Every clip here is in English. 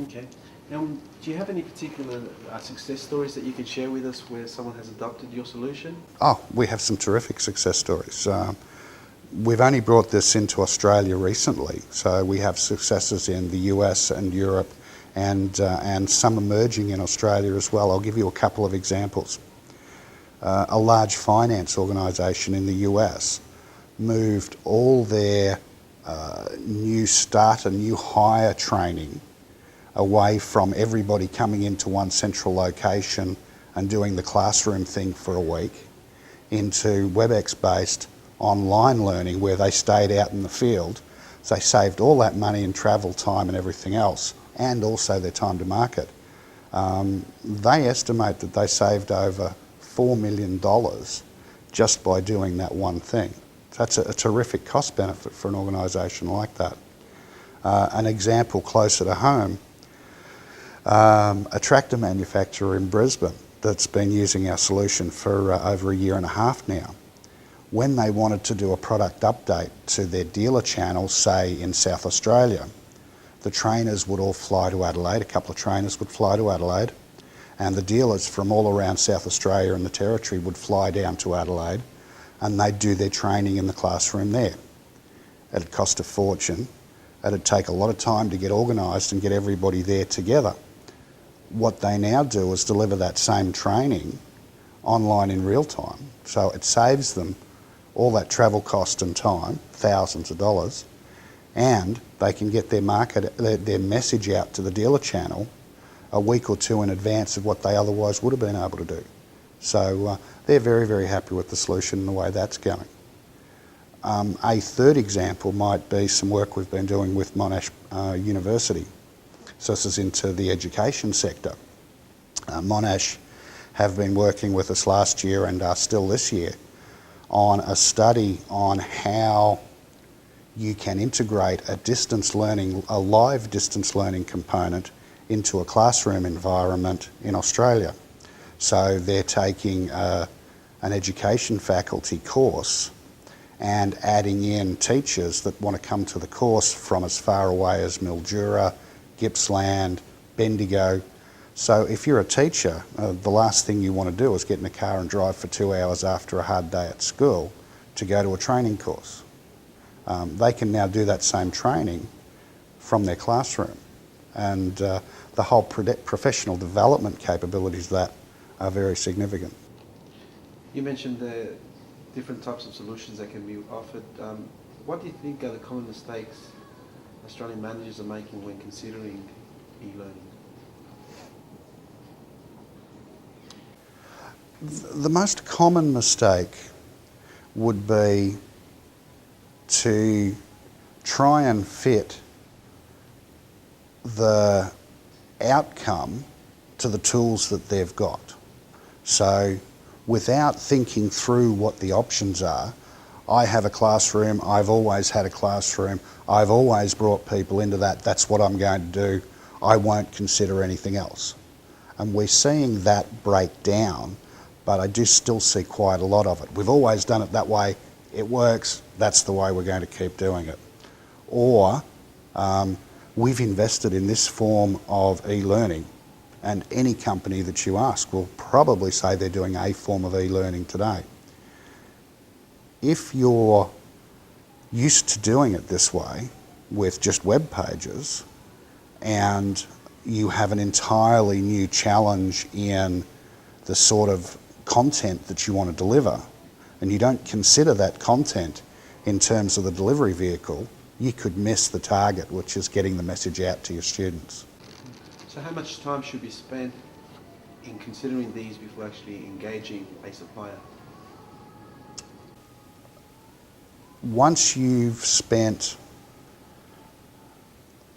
Okay. Do you have any particular success stories that you could share with us where someone has adopted your solution? Oh, we have some terrific success stories. We've only brought this into Australia recently, so we have successes in the US and Europe and some emerging in Australia as well. I'll give you a couple of examples. A large finance organisation in the US moved all their new starter, new hire training away from everybody coming into one central location and doing the classroom thing for a week into WebEx based online learning where they stayed out in the field. So they saved all that money and travel time and everything else, and also their time to market. They estimate that they saved over $4 million just by doing that one thing. So that's a terrific cost benefit for an organisation like that. An example closer to home, a tractor manufacturer in Brisbane that's been using our solution for over a year and a half now. When they wanted to do a product update to their dealer channel, say in South Australia, the trainers would all fly to Adelaide, a couple of trainers would fly to Adelaide, and the dealers from all around South Australia and the Territory would fly down to Adelaide and they'd do their training in the classroom there. It'd cost a fortune. It'd take a lot of time to get organised and get everybody there together. What they now do is deliver that same training online in real time. So it saves them all that travel cost and time, thousands of dollars, and they can get their message out to the dealer channel a week or two in advance of what they otherwise would have been able to do. So they're very, very happy with the solution and the way that's going. A third example might be some work we've been doing with Monash University. So this is into the education sector. Monash have been working with us last year and are still this year on a study on how you can integrate a distance learning, a live distance learning component into a classroom environment in Australia. So they're taking an education faculty course and adding in teachers that want to come to the course from as far away as Mildura, Gippsland, Bendigo. So if you're a teacher, the last thing you want to do is get in a car and drive for 2 hours after a hard day at school to go to a training course. They can now do that same training from their classroom, and the whole professional development capabilities of that are very significant. You mentioned the different types of solutions that can be offered. What do you think are the common mistakes Australian managers are making when considering e-learning? The most common mistake would be to try and fit the outcome to the tools that they've got. So without thinking through what the options are, I have a classroom, I've always had a classroom, I've always brought people into that, that's what I'm going to do, I won't consider anything else. And we're seeing that break down, but I do still see quite a lot of it. We've always done it that way, it works, that's the way we're going to keep doing it. Or we've invested in this form of e-learning, and any company that you ask will probably say they're doing a form of e-learning today. If you're used to doing it this way with just web pages and you have an entirely new challenge in the sort of content that you want to deliver, and you don't consider that content in terms of the delivery vehicle, you could miss the target, which is getting the message out to your students. So how much time should be spent in considering these before actually engaging a supplier? Once you've spent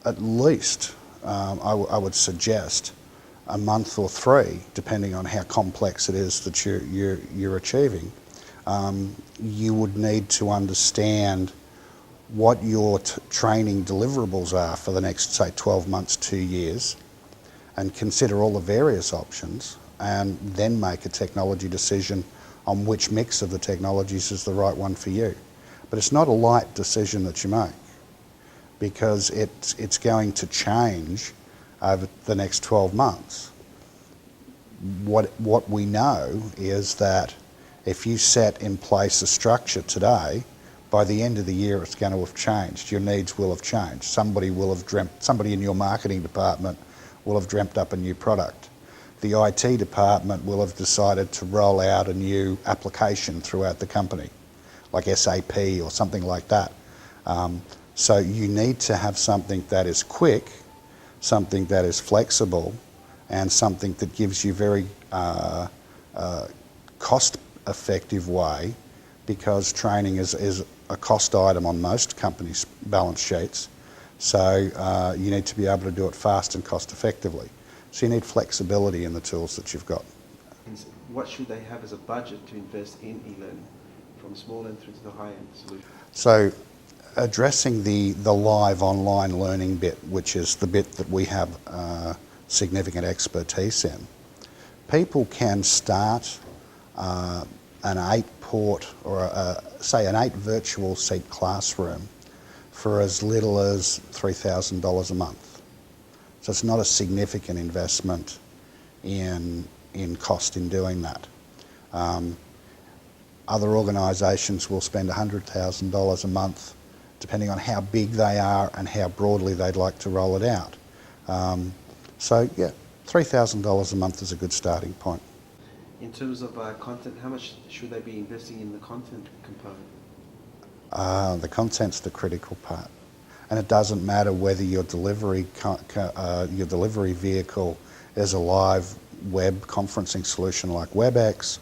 at least, I would suggest, a month or 3, depending on how complex it is that you're achieving, you would need to understand what your training deliverables are for the next, say, 12 months, 2 years, and consider all the various options, and then make a technology decision on which mix of the technologies is the right one for you. But it's not a light decision that you make, because it's going to change over the next 12 months. What we know is that if you set in place a structure today, by the end of the year it's going to have changed. Your needs will have changed. Somebody in your marketing department will have dreamt up a new product. The IT department will have decided to roll out a new application throughout the company, like SAP or something like that. So you need to have something that is quick, something that is flexible, and something that gives you very cost-effective way, because training is a cost item on most companies' balance sheets. So you need to be able to do it fast and cost-effectively. So you need flexibility in the tools that you've got. What should they have as a budget to invest in e-learning, from small end through to the high-end solution? So addressing the live online learning bit, which is the bit that we have significant expertise in, people can start an 8-port or say an 8 virtual seat classroom for as little as $3,000 a month. So it's not a significant investment in cost in doing that. Other organisations will spend $100,000 a month, depending on how big they are and how broadly they'd like to roll it out. So yeah, $3,000 a month is a good starting point. In terms of content, how much should they be investing in the content component? The content's the critical part. And it doesn't matter whether your delivery vehicle is a live web conferencing solution like WebEx,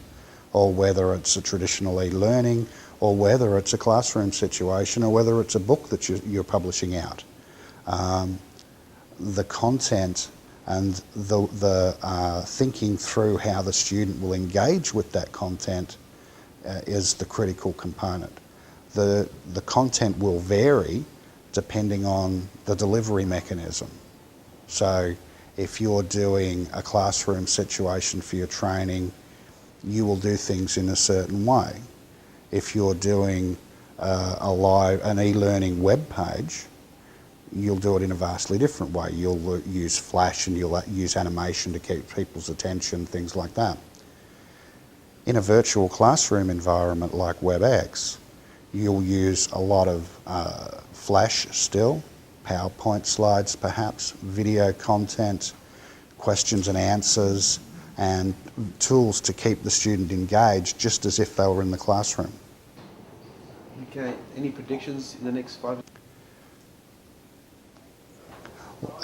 or whether it's a traditional e-learning, or whether it's a classroom situation, or whether it's a book that you're publishing out. The content and the thinking through how the student will engage with that content is the critical component. The content will vary depending on the delivery mechanism. So if you're doing a classroom situation for your training, you will do things in a certain way. If you're doing an e-learning web page, you'll do it in a vastly different way. You'll use Flash and you'll use animation to keep people's attention, things like that. In a virtual classroom environment like WebEx, you'll use a lot of Flash still, PowerPoint slides perhaps, video content, questions and answers, and tools to keep the student engaged just as if they were in the classroom. Okay, any predictions in the next 5 years?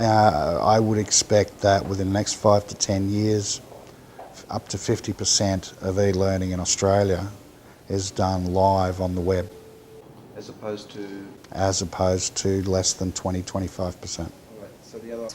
I would expect that within the next 5 to 10 years, up to 50% of e-learning in Australia is done live on the web. As opposed to? As opposed to less than 20-25%. All right, so the other